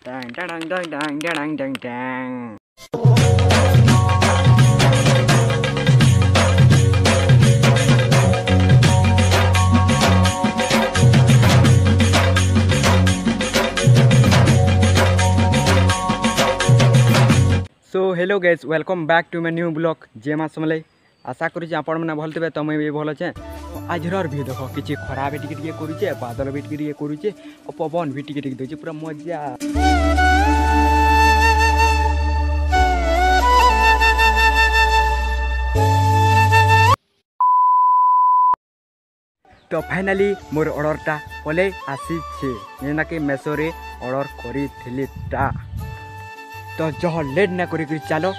Dang, dang, dang, dang, dang, dang, dang, dang. So hello guys, welcome back to my new vlog. जेमा समले आशा करूँ आपण मैंने भल थे तुम भी भल छे। आज भी देख कि खरा भी टिके करुचे, बादल भी टिके करुचे और पवन भी टिके दे पूरा मजा। तो फाइनाली मोर ऑर्डरटा पले आसी जेना कि मेसो रे ऑर्डर करी थिलिटा। तो जो लेट ना करी चलो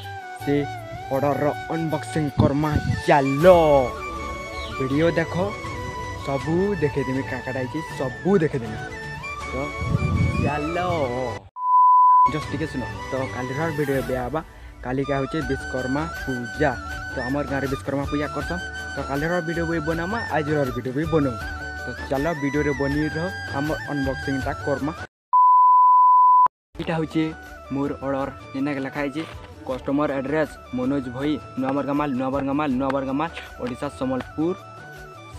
से ऑर्डर रो अनबॉक्सिंग करमा चलो। वीडियो देखो सबू देखे देमी काकाटा सबू देखे देमी। तो चलो जस्ट टिके सुनो। तो कालीर वीडियो बेआबा काली क्या होचे विश्वकर्मा पूजा। तो आमर गाँव में विश्वकर्मा पूजा करसन। तो कालीर वीडियो भी बनामा आज वीडियो भी बनाऊ। तो चलो वीडियो रे बनी रह आम अनबॉक्सिंगटा करमा। यहाँ हूँ मोर ऑर्डर जेना लिखाई कस्टमर एड्रेस मनोज भई नुआबरगामाल ओडिशा संबलपुर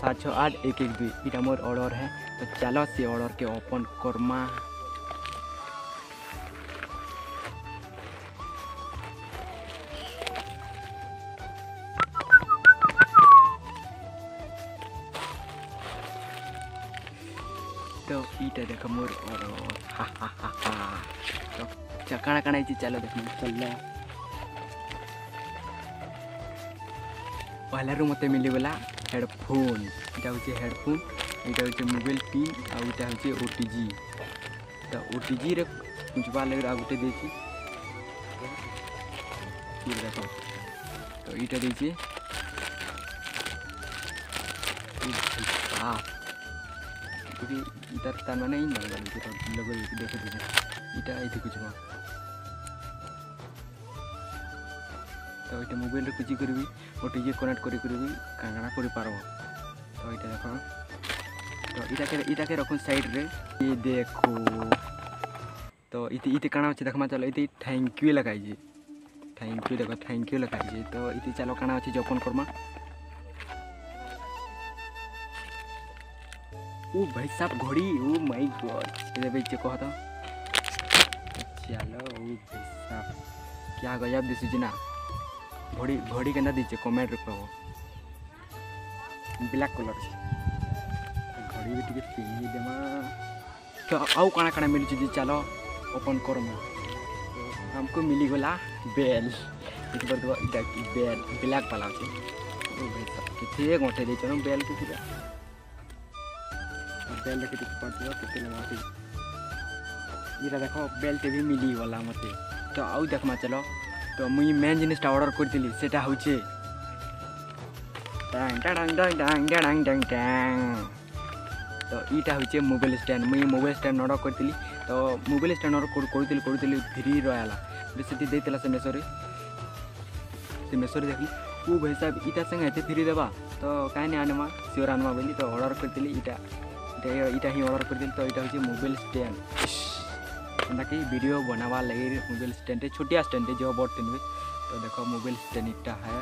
768112 इटा मोर ऑर्डर है। तो चलो से ऑर्डर के ओपन करमा। तो इटा देख मोर ऑर्डर तो काना काना चलो देख चल पहला रू मत मिलगला हेडफोन। यहाँ हूँ हेडफोन, यहाँ हूँ मोबाइल पिन आउटा हूँ ओटीजी। तो ओटीजी रे कुंचवा लगे आ गोटे देखी। तो यहाँ देखिए इधर तार माने देखे इटा ये कुछ तो ये मोबाइल रे कुछ करी ओटीजी कनेक्ट करी कांगना कर पारब। तो ये देख तो इटा के रखूँ साइड रे। ये देखो तो इति काना अच्छे देखमा चलो इति थैंक यू लगाई थैंक यू देखो थैंक यू लगाई। तो इति चलो काना अच्छे ओपन करमा। ओ भाई साहब घड़ी, ओ माय गॉड ये बेचे कह तो चलो। ओ भाई साहब क्या गजब दिसुची ना घड़ी घड़ी केंदा दीचे कमेंट रखो ब्लैक कलर घड़ी भी टिके पिनी देमा। तो आउ काना काना मिलुची जी चलो ओपन करमा। तो हमको मिली गला बेल इस बार तो इटा बेल ब्लैक वाला अछि। ओ भाई साहब किथे गोटे दे चलो बेल को पूरा बेल के पड़ो कितने माटी ये देखो बेल्ट भी मिली गला मते। तो आउ देखमा चलो। तो मुई मेन जिनिसटा ऑर्डर करथिली सेटा होचे डांग डांग डांग डांग डांग डांग डांग। तो इटा होचे मोबाइल स्टैंड। मुई मोबाइल स्टैंड ऑर्डर करथिली। तो मोबाइल स्टैंड ऑर्डर करथिली फ्री रहला बेसिटी देतला से मेसोरी देखली। ओ भाई साहब इटा संगे एते फ्री देबा तो काहे ने आनमा सियोर आनमा बोली। तो ऑर्डर करथिली इटा ही ऑर्डर करथिली। तो इटा होचे मोबाइल स्टैंड एंता कि वीडियो बनावा लगे मोबाइल स्टैंड छोटिया स्टैंड जो बड़ टेन। तो देखो मोबाइल स्टैंड इटा है।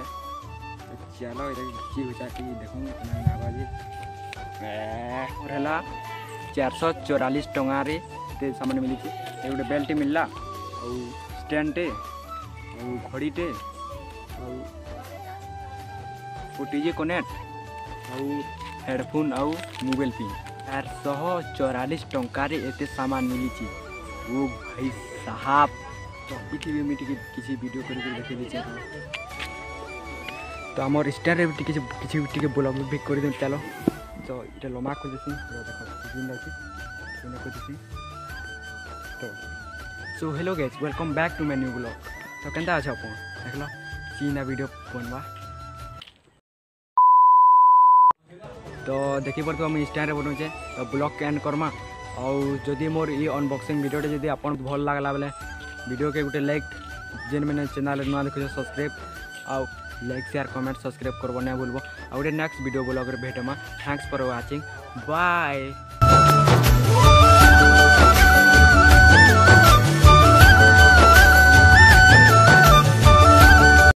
तो चलो ये देखूँ आवाज और है 444 टंगा रे सामान मिली ये गोटे बेल्ट मिलला और स्टैंड और घड़ीटे और ओटीजी कनेक्ट और हेडफोन और मोबाइल पिन 444 टंका रे एते सामान मिली। वो भाई साहब तो इति भी मिटी किसी वीडियो करके देखे दीजिए। तो आमर स्टार किसी ब्लॉग भी कर दे चलो। तो ये लम्बा कर देसी देखो तो so hello guys welcome back to my new blog. तो केनता अच्छा अपन देख लो सीना वीडियो बनवा। तो देखी पड़े हम स्टैंड बनाऊे तो ब्लॉग के एंड करमा। और जदि मोर ये अनबॉक्सिंग वीडियोटे जदि आपन भल लागला बेले वीडियो के गोटे लाइक जेन मैंने चैनल नुआ देखो सब्सक्राइब आउ लाइक शेयर कमेंट सब्सक्राइब करबो ना भूलबो। और नेक्स्ट वीडियो ब्लॉग रे भेटमा। Thanks for watching bye.